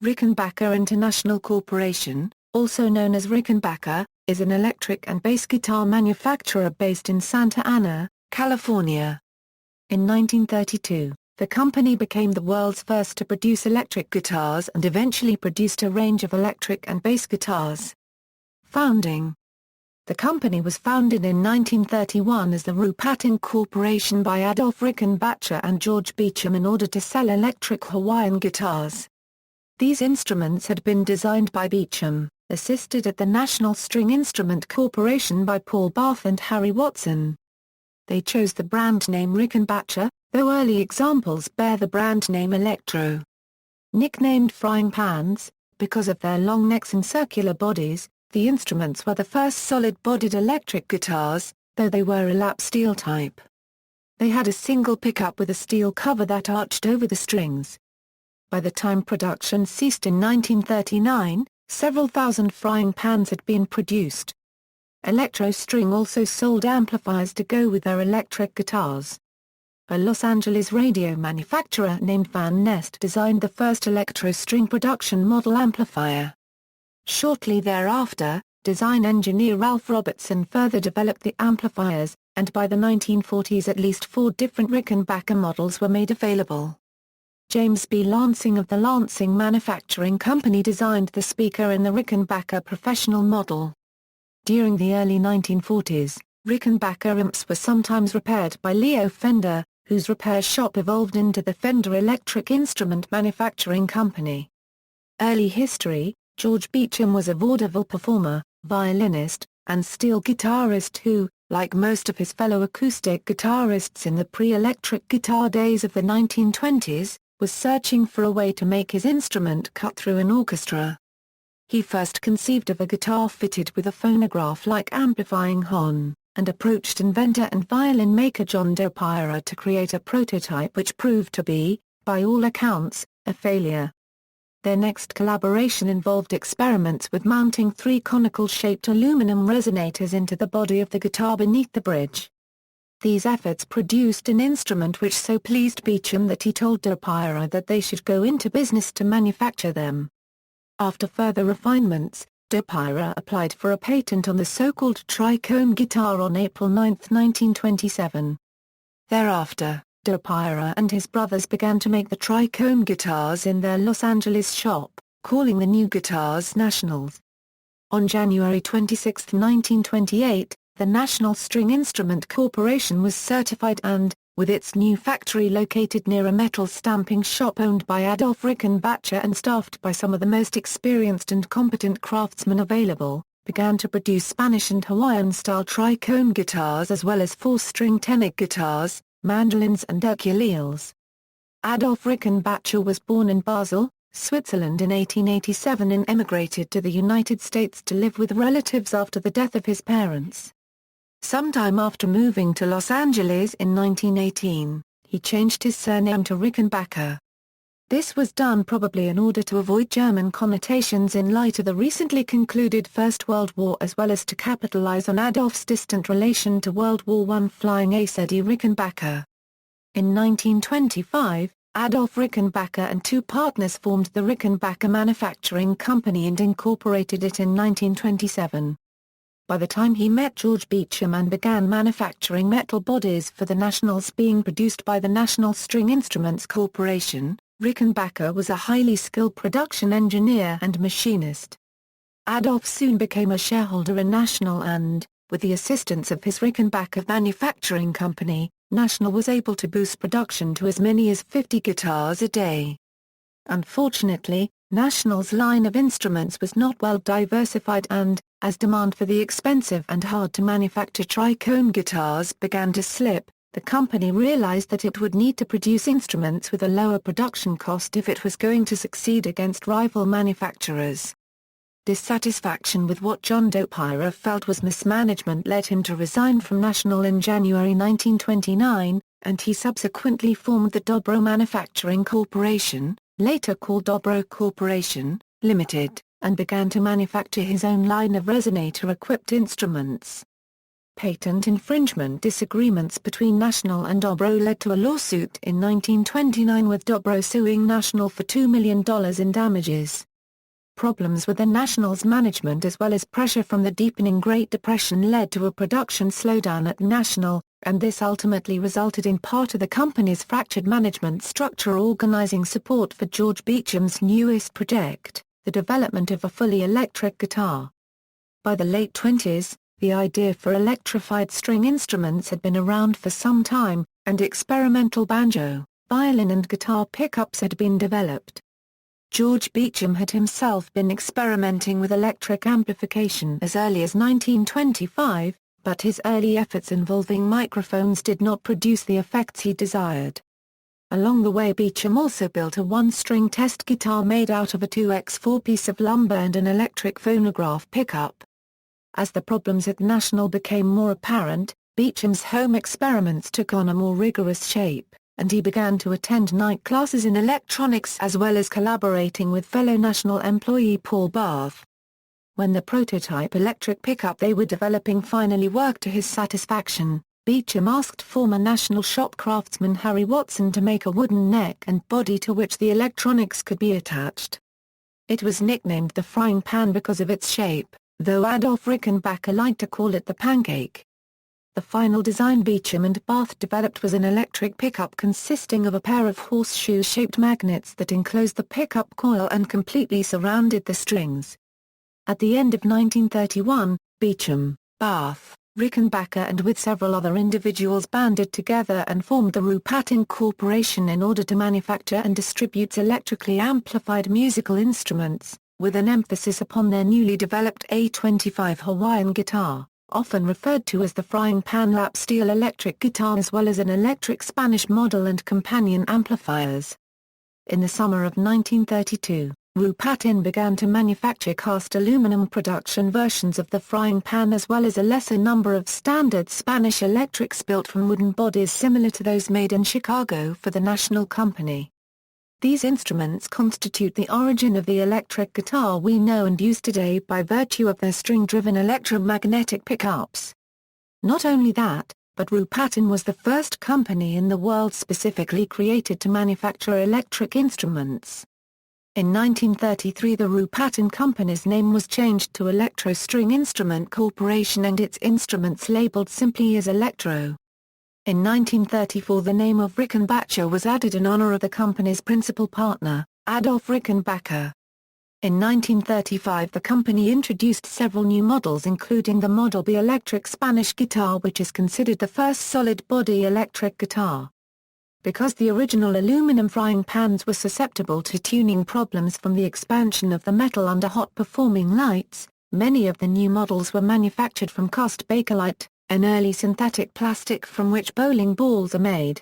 Rickenbacker International Corporation, also known as Rickenbacker, is an electric and bass guitar manufacturer based in Santa Ana, California. In 1932, the company became the world's first to produce electric guitars and eventually produced a range of electric and bass guitars. Founding. The company was founded in 1931 as the Rickenbacker Corporation by Adolf Rickenbacker and George Beecham in order to sell electric Hawaiian guitars. These instruments had been designed by Beecham, assisted at the National String Instrument Corporation by Paul Barth and Harry Watson. They chose the brand name Rickenbacker, though early examples bear the brand name Electro. Nicknamed frying pans, because of their long necks and circular bodies, the instruments were the first solid-bodied electric guitars, though they were a lap steel type. They had a single pickup with a steel cover that arched over the strings. By the time production ceased in 1939, several thousand frying pans had been produced. Electro String also sold amplifiers to go with their electric guitars. A Los Angeles radio manufacturer named Van Nest designed the first Electro String production model amplifier. Shortly thereafter, design engineer Ralph Robertson further developed the amplifiers, and by the 1940s at least 4 different Rickenbacker models were made available. James B. Lansing of the Lansing Manufacturing Company designed the speaker in the Rickenbacker professional model. During the early 1940s, Rickenbacker amps were sometimes repaired by Leo Fender, whose repair shop evolved into the Fender Electric Instrument Manufacturing Company. Early history: George Beecham was a vaudeville performer, violinist, and steel guitarist who, like most of his fellow acoustic guitarists in the pre-electric guitar days of the 1920s, was searching for a way to make his instrument cut through an orchestra. He first conceived of a guitar fitted with a phonograph-like amplifying horn, and approached inventor and violin maker John DePira to create a prototype which proved to be, by all accounts, a failure. Their next collaboration involved experiments with mounting 3 conical-shaped aluminum resonators into the body of the guitar beneath the bridge. These efforts produced an instrument which so pleased Beecham that he told DePira that they should go into business to manufacture them. After further refinements, DePira applied for a patent on the so-called tricone guitar on April 9, 1927. Thereafter, DePira and his brothers began to make the tricone guitars in their Los Angeles shop, calling the new guitars Nationals. On January 26, 1928, the National String Instrument Corporation was certified and, with its new factory located near a metal stamping shop owned by Adolf Rickenbacker and staffed by some of the most experienced and competent craftsmen available, began to produce Spanish and Hawaiian-style tricone guitars as well as 4-string tenor guitars, mandolins and ukuleles. Adolf Rickenbacker was born in Basel, Switzerland in 1887 and emigrated to the United States to live with relatives after the death of his parents. Sometime after moving to Los Angeles in 1918, he changed his surname to Rickenbacker. This was done probably in order to avoid German connotations in light of the recently concluded First World War as well as to capitalize on Adolf's distant relation to World War I flying ace Eddie Rickenbacker. In 1925, Adolf Rickenbacker and 2 partners formed the Rickenbacker Manufacturing Company and incorporated it in 1927. By the time he met George Beecham and began manufacturing metal bodies for the Nationals being produced by the National String Instruments Corporation, Rickenbacker was a highly skilled production engineer and machinist. Adolf soon became a shareholder in National and, with the assistance of his Rickenbacker Manufacturing Company, National was able to boost production to as many as 50 guitars a day. Unfortunately, National's line of instruments was not well diversified and, as demand for the expensive and hard-to-manufacture tricone guitars began to slip, the company realized that it would need to produce instruments with a lower production cost if it was going to succeed against rival manufacturers. Dissatisfaction with what John DePira felt was mismanagement led him to resign from National in January 1929, and he subsequently formed the Dobro Manufacturing Corporation, later called Dobro Corporation, Limited, and began to manufacture his own line of resonator-equipped instruments. Patent infringement disagreements between National and Dobro led to a lawsuit in 1929 with Dobro suing National for $2 million in damages. Problems with the National's management as well as pressure from the deepening Great Depression led to a production slowdown at National, and this ultimately resulted in part of the company's fractured management structure organizing support for George Beecham's newest project, the development of a fully electric guitar. By the late 20s, the idea for electrified string instruments had been around for some time, and experimental banjo, violin and guitar pickups had been developed. George Beecham had himself been experimenting with electric amplification as early as 1925, but his early efforts involving microphones did not produce the effects he desired. Along the way Beecham also built a one-string test guitar made out of a 2x4 piece of lumber and an electric phonograph pickup. As the problems at National became more apparent, Beecham's home experiments took on a more rigorous shape, and he began to attend night classes in electronics as well as collaborating with fellow National employee Paul Barth. When the prototype electric pickup they were developing finally worked to his satisfaction, Beecham asked former National shop craftsman Harry Watson to make a wooden neck and body to which the electronics could be attached. It was nicknamed the frying pan because of its shape, though Adolf Rickenbacker liked to call it the pancake. The final design Beecham and Barth developed was an electric pickup consisting of a pair of horseshoe-shaped magnets that enclosed the pickup coil and completely surrounded the strings. At the end of 1931, Beecham, Barth, Rickenbacker and with several other individuals banded together and formed the Rickenbacker Corporation in order to manufacture and distribute electrically amplified musical instruments, with an emphasis upon their newly developed A25 Hawaiian guitar, often referred to as the frying pan lap steel electric guitar, as well as an electric Spanish model and companion amplifiers. In the summer of 1932, Rickenbacker began to manufacture cast aluminum production versions of the frying pan as well as a lesser number of standard Spanish electrics built from wooden bodies similar to those made in Chicago for the National Company. These instruments constitute the origin of the electric guitar we know and use today by virtue of their string-driven electromagnetic pickups. Not only that, but Rickenbacker was the first company in the world specifically created to manufacture electric instruments. In 1933 the Rickenbacker Company's name was changed to Electro String Instrument Corporation and its instruments labeled simply as Electro. In 1934 the name of Rickenbacker was added in honor of the company's principal partner, Adolf Rickenbacker. In 1935 the company introduced several new models including the Model B electric Spanish guitar, which is considered the first solid-body electric guitar. Because the original aluminum frying pans were susceptible to tuning problems from the expansion of the metal under hot performing lights, many of the new models were manufactured from cast bakelite, an early synthetic plastic from which bowling balls are made.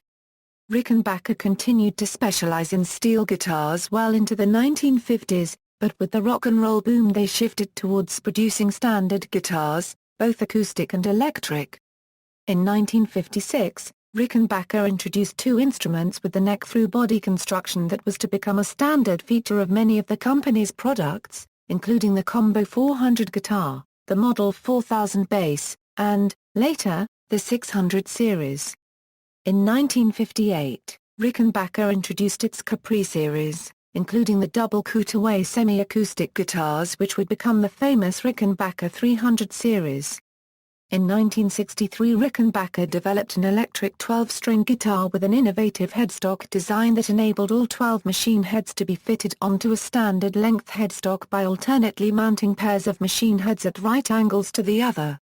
Rickenbacker continued to specialize in steel guitars well into the 1950s, but with the rock and roll boom they shifted towards producing standard guitars, both acoustic and electric. In 1956, Rickenbacker introduced two instruments with the neck-through body construction that was to become a standard feature of many of the company's products, including the Combo 400 guitar, the Model 4000 bass, and, later, the 600 series. In 1958, Rickenbacker introduced its Capri series, including the double cutaway semi-acoustic guitars which would become the famous Rickenbacker 300 series. In 1963 Rickenbacker developed an electric 12-string guitar with an innovative headstock design that enabled all 12 machine heads to be fitted onto a standard-length headstock by alternately mounting pairs of machine heads at right angles to the other.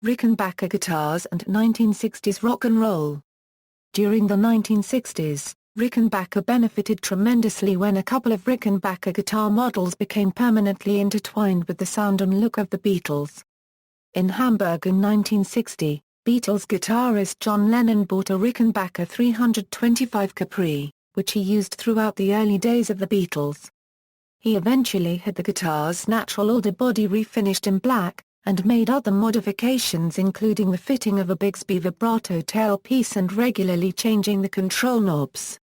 Rickenbacker guitars and 1960s rock and roll. During the 1960s, Rickenbacker benefited tremendously when a couple of Rickenbacker guitar models became permanently intertwined with the sound and look of the Beatles. In Hamburg in 1960, Beatles guitarist John Lennon bought a Rickenbacker 325 Capri, which he used throughout the early days of the Beatles. He eventually had the guitar's natural order body refinished in black, and made other modifications including the fitting of a Bigsby vibrato tailpiece and regularly changing the control knobs.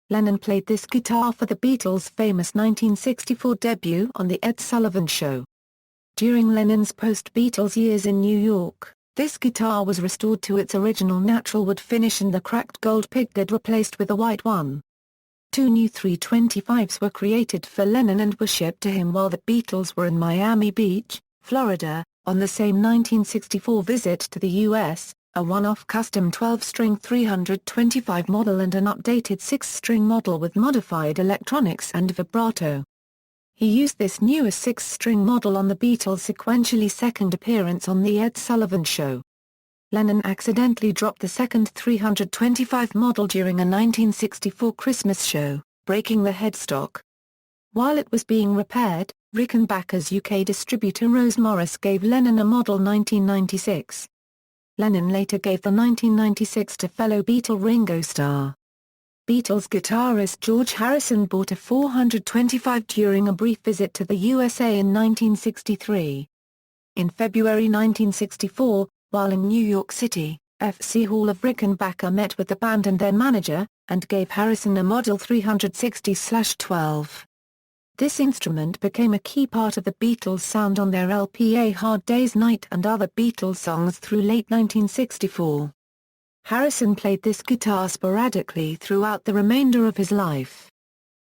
Lennon played this guitar for the Beatles' famous 1964 debut on The Ed Sullivan Show. During Lennon's post-Beatles years in New York, This guitar was restored to its original natural wood finish and the cracked gold pig lid replaced with a white one. 2 new 325s were created for Lennon and were shipped to him while the Beatles were in Miami Beach, Florida, on the same 1964 visit to the U.S., a one-off custom 12-string 325 model and an updated 6-string model with modified electronics and vibrato. He used this newer 6-string model on the Beatles' sequentially second appearance on The Ed Sullivan Show. Lennon accidentally dropped the second 325 model during a 1964 Christmas show, breaking the headstock. While it was being repaired, Rickenbacker's UK distributor Rose Morris gave Lennon a model 1996. Lennon later gave the 1996 to fellow Beatle Ringo Starr. Beatles guitarist George Harrison bought a 425 during a brief visit to the USA in 1963. In February 1964, while in New York City, F.C. Hall of Rickenbacker met with the band and their manager, and gave Harrison a Model 360/12. This instrument became a key part of the Beatles' sound on their LP A Hard Day's Night and other Beatles songs through late 1964. Harrison played this guitar sporadically throughout the remainder of his life.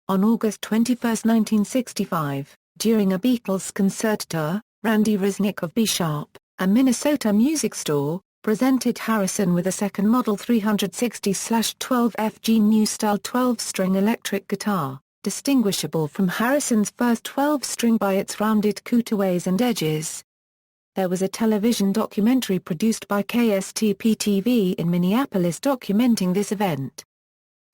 On August 21, 1965, during a Beatles concert tour, Randy Resnick of B-Sharp, a Minnesota music store, presented Harrison with a second Model 360/12 FG New Style 12-string electric guitar, distinguishable from Harrison's first 12-string by its rounded cutaways and edges. There was a television documentary produced by KSTP-TV in Minneapolis documenting this event.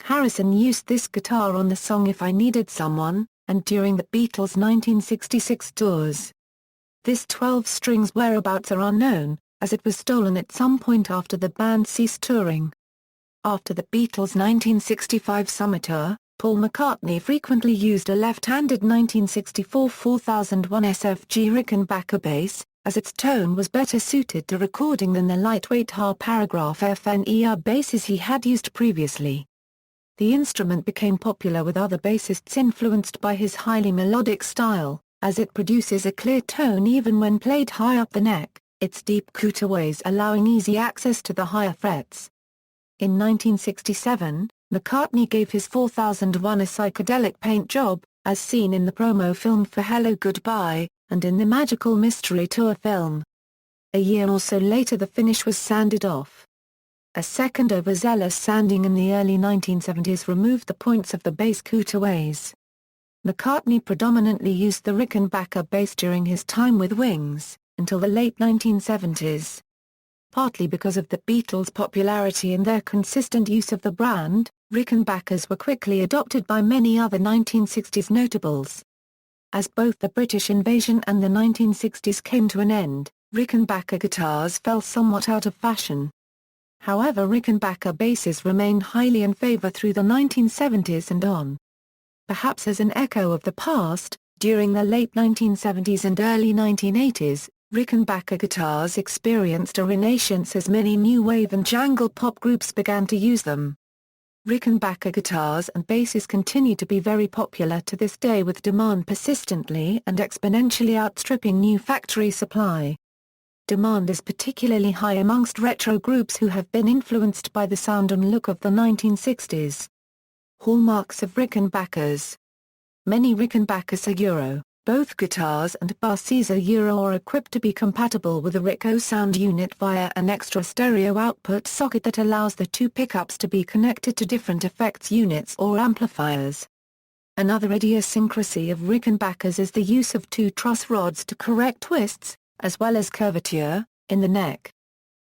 Harrison used this guitar on the song If I Needed Someone, and during the Beatles' 1966 tours. This 12 strings whereabouts are unknown, as it was stolen at some point after the band ceased touring. After the Beatles' 1965 summer tour, Paul McCartney frequently used a left-handed 1964 4001 SFG Rickenbacker bass, as its tone was better suited to recording than the lightweight Har-Paragraph FNER basses he had used previously. The instrument became popular with other bassists influenced by his highly melodic style, as it produces a clear tone even when played high up the neck, its deep cutaways allowing easy access to the higher frets. In 1967, McCartney gave his 4001 a psychedelic paint job, as seen in the promo film for Hello Goodbye, and in the Magical Mystery Tour film. A year or so later the finish was sanded off. A second overzealous sanding in the early 1970s removed the points of the bass cutaways. McCartney predominantly used the Rickenbacker bass during his time with Wings, until the late 1970s. Partly because of the Beatles' popularity and their consistent use of the brand, Rickenbackers were quickly adopted by many other 1960s notables. As both the British invasion and the 1960s came to an end, Rickenbacker guitars fell somewhat out of fashion. However, Rickenbacker basses remained highly in favor through the 1970s and on. Perhaps as an echo of the past, during the late 1970s and early 1980s, Rickenbacker guitars experienced a renaissance as many new wave and jangle pop groups began to use them. Rickenbacker guitars and basses continue to be very popular to this day, with demand persistently and exponentially outstripping new factory supply. Demand is particularly high amongst retro groups who have been influenced by the sound and look of the 1960s. Hallmarks of Rickenbackers. Many Rickenbackers are Euro. Both guitars and basses are Euro or equipped to be compatible with a Ricco sound unit via an extra stereo output socket that allows the two pickups to be connected to different effects units or amplifiers. Another idiosyncrasy of Rickenbackers is the use of two truss rods to correct twists, as well as curvature, in the neck.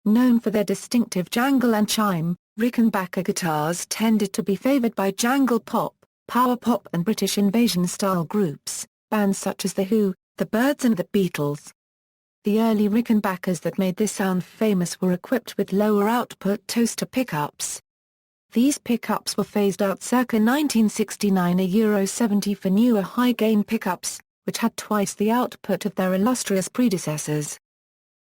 Known for their distinctive jangle and chime, Rickenbacker guitars tended to be favored by jangle pop, power pop and British invasion-style groups, bands such as The Who, The Byrds and The Beatles. The early Rickenbackers that made this sound famous were equipped with lower output toaster pickups. These pickups were phased out circa 1969, a Euro 70 for newer high-gain pickups, which had twice the output of their illustrious predecessors.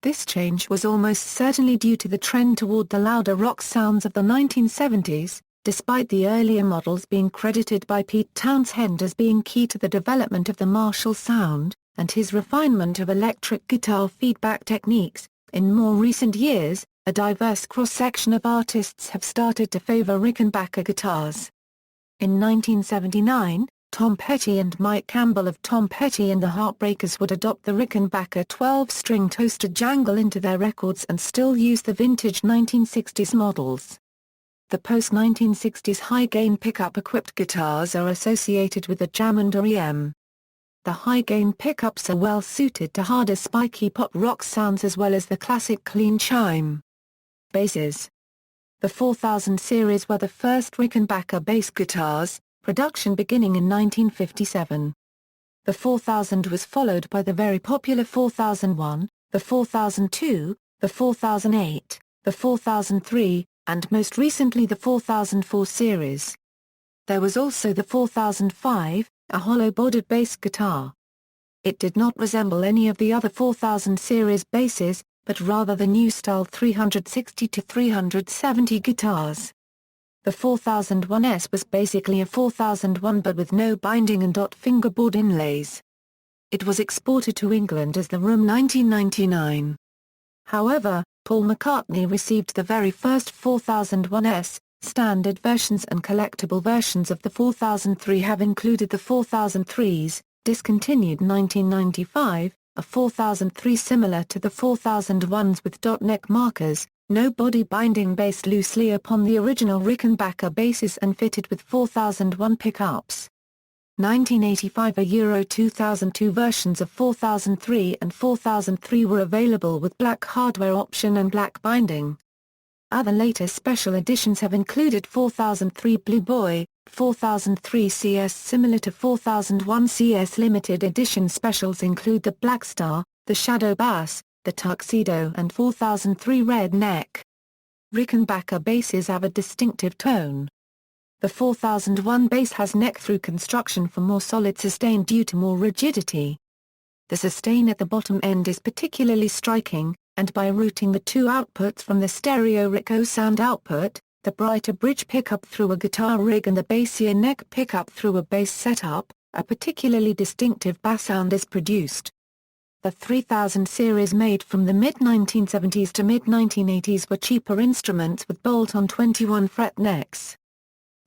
This change was almost certainly due to the trend toward the louder rock sounds of the 1970s, despite the earlier models being credited by Pete Townshend as being key to the development of the Marshall sound, and his refinement of electric guitar feedback techniques. In more recent years, a diverse cross-section of artists have started to favor Rickenbacker guitars. In 1979, Tom Petty and Mike Campbell of Tom Petty and the Heartbreakers would adopt the Rickenbacker 12-string toaster jangle into their records and still use the vintage 1960s models. The post-1960s high-gain pickup-equipped guitars are associated with the jam and REM. The high-gain pickups are well suited to harder spiky pop-rock sounds as well as the classic clean chime. Basses. The 4000 series were the first Rickenbacker bass guitars, production beginning in 1957. The 4000 was followed by the very popular 4001, the 4002, the 4008, the 4003, and most recently the 4004 series. There was also the 4005, a hollow-bodied bass guitar. It did not resemble any of the other 4000 series basses, but rather the new-style 360 to 370 guitars. The 4001S was basically a 4001 but with no binding and dot fingerboard inlays. It was exported to England as the Room 1999. However, Paul McCartney received the very first 4001S. Standard versions and collectible versions of the 4003 have included the 4003s, discontinued 1995, a 4003 similar to the 4001s with dot neck markers, no body binding based loosely upon the original Rickenbacker basses and fitted with 4001 pickups. 1985 a Euro 2002 versions of 4003 and 4003 were available with black hardware option and black binding. Other later special editions have included 4003 Blue Boy, 4003 CS. Similar to 4001 CS limited edition specials include the Black Star, the Shadow Bass, the Tuxedo and 4003 Red Neck. Rickenbacker basses have a distinctive tone. The 4001 bass has neck-through construction for more solid sustain due to more rigidity. The sustain at the bottom end is particularly striking, and by routing the two outputs from the stereo Rico sound output, the brighter bridge pickup through a guitar rig and the bassier neck pickup through a bass setup, a particularly distinctive bass sound is produced. The 3000 series made from the mid-1970s to mid-1980s were cheaper instruments with bolt-on 21-fret necks.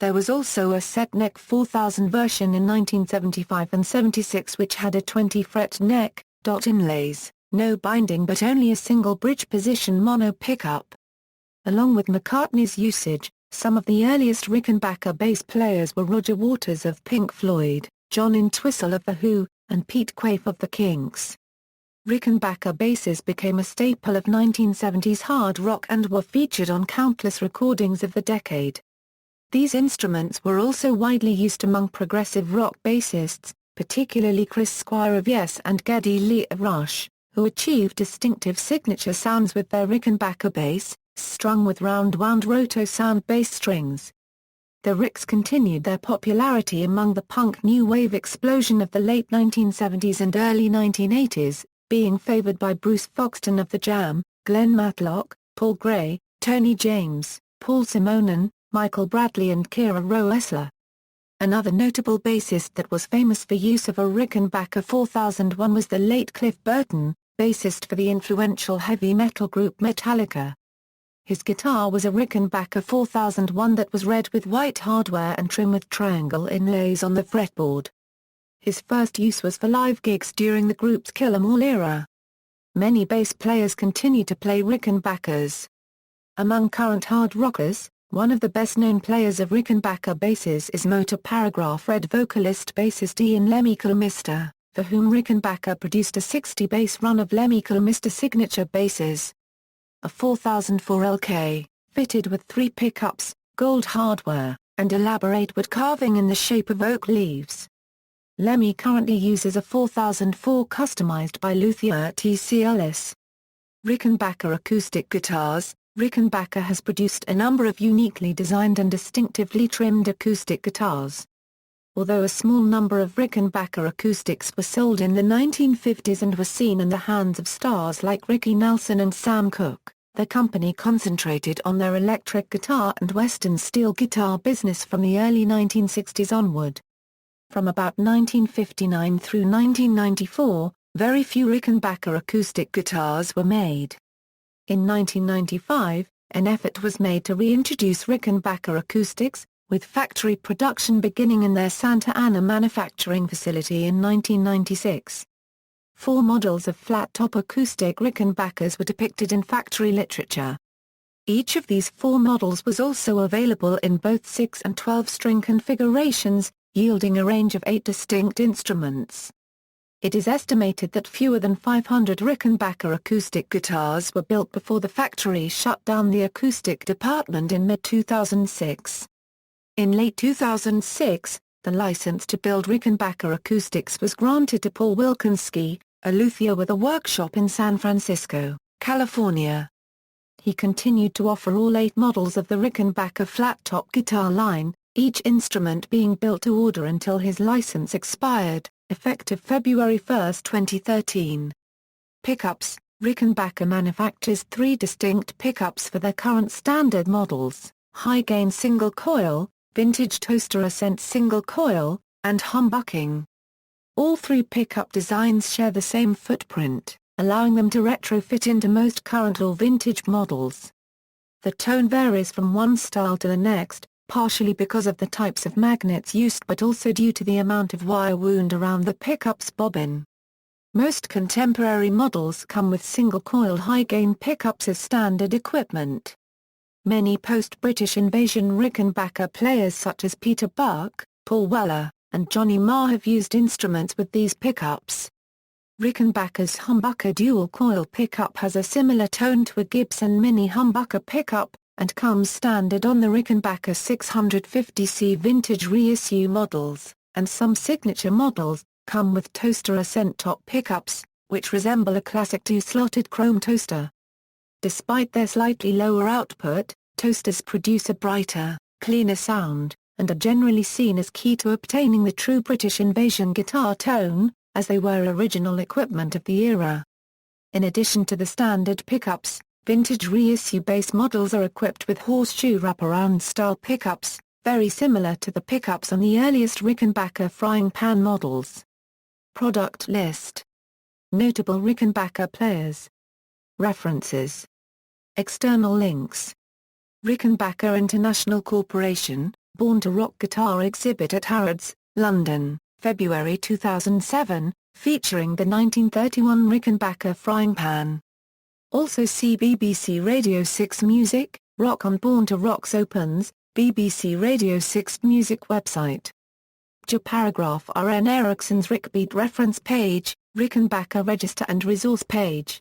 There was also a set-neck 4000 version in 1975 and 76 which had a 20-fret neck, dot inlays, no binding but only a single bridge position mono pickup. Along with McCartney's usage, some of the earliest Rickenbacker bass players were Roger Waters of Pink Floyd, John Entwistle of The Who, and Pete Quaife of the Kinks. Rickenbacker basses became a staple of 1970s hard rock and were featured on countless recordings of the decade. These instruments were also widely used among progressive rock bassists, particularly Chris Squire of Yes and Geddy Lee of Rush, who achieved distinctive signature sounds with their Rickenbacker bass, strung with round-wound roto-sound bass strings. The Ricks continued their popularity among the punk new wave explosion of the late 1970s and early 1980s, being favored by Bruce Foxton of The Jam, Glenn Matlock, Paul Gray, Tony James, Paul Simonon, Michael Bradley and Kira Rowe Esler. Another notable bassist that was famous for use of a Rickenbacker 4001 was the late Cliff Burton, bassist for the influential heavy metal group Metallica. His guitar was a Rickenbacker 4001 that was red with white hardware and trim with triangle inlays on the fretboard. His first use was for live gigs during the group's Kill 'Em All era. Many bass players continue to play Rickenbackers. Among current hard rockers, one of the best-known players of Rickenbacker basses is Motor Paragraph Red vocalist bassist Ian Lemmy Kilmister, for whom Rickenbacker produced a 60-bass run of Lemmy Kilmister signature basses. A 4004 LK, fitted with 3 pickups, gold hardware, and elaborate wood carving in the shape of oak leaves. Lemmy currently uses a 4004 customized by luthier T.C. Ellis. Rickenbacker acoustic guitars. Rickenbacker has produced a number of uniquely designed and distinctively trimmed acoustic guitars. Although a small number of Rickenbacker acoustics were sold in the 1950s and were seen in the hands of stars like Ricky Nelson and Sam Cooke, the company concentrated on their electric guitar and Western steel guitar business from the early 1960s onward. From about 1959 through 1994, very few Rickenbacker acoustic guitars were made. In 1995, an effort was made to reintroduce Rickenbacker acoustics, with factory production beginning in their Santa Ana manufacturing facility in 1996. 4 models of flat-top acoustic Rickenbackers were depicted in factory literature. Each of these 4 models was also available in both 6 and 12-string configurations, yielding a range of 8 distinct instruments. It is estimated that fewer than 500 Rickenbacker acoustic guitars were built before the factory shut down the acoustic department in mid-2006. In late 2006, the license to build Rickenbacker acoustics was granted to Paul Wilkinski, a luthier with a workshop in San Francisco, California. He continued to offer all 8 models of the Rickenbacker flat-top guitar line, each instrument being built to order until his license expired, effective February 1, 2013. Pickups: Rickenbacker manufactures 3 distinct pickups for their current standard models: high-gain single coil, vintage toaster ascent single coil, and humbucking. All 3 pickup designs share the same footprint, allowing them to retrofit into most current or vintage models. The tone varies from one style to the next, partially because of the types of magnets used but also due to the amount of wire wound around the pickup's bobbin. Most contemporary models come with single-coil high-gain pickups as standard equipment. Many post-British invasion Rickenbacker players such as Peter Buck, Paul Weller, and Johnny Marr have used instruments with these pickups. Rickenbacker's humbucker dual-coil pickup has a similar tone to a Gibson Mini humbucker pickup, and comes standard on the Rickenbacker 650C vintage reissue models, and some signature models come with toaster ascent top pickups, which resemble a classic 2-slotted chrome toaster. Despite their slightly lower output, toasters produce a brighter, cleaner sound, and are generally seen as key to obtaining the true British invasion guitar tone, as they were original equipment of the era. In addition to the standard pickups, vintage reissue base models are equipped with horseshoe wraparound-style pickups, very similar to the pickups on the earliest Rickenbacker frying pan models. Product list. Notable Rickenbacker players. References. External links. Rickenbacker International Corporation, Born to Rock guitar exhibit at Harrods, London, February 2007, featuring the 1931 Rickenbacker frying pan. Also see BBC Radio 6 Music, Rock on Born to Rock's Opens, BBC Radio 6 Music website. Paragraph R. N. Ericsson's Rickbeat reference page, Rickenbacker register and resource page.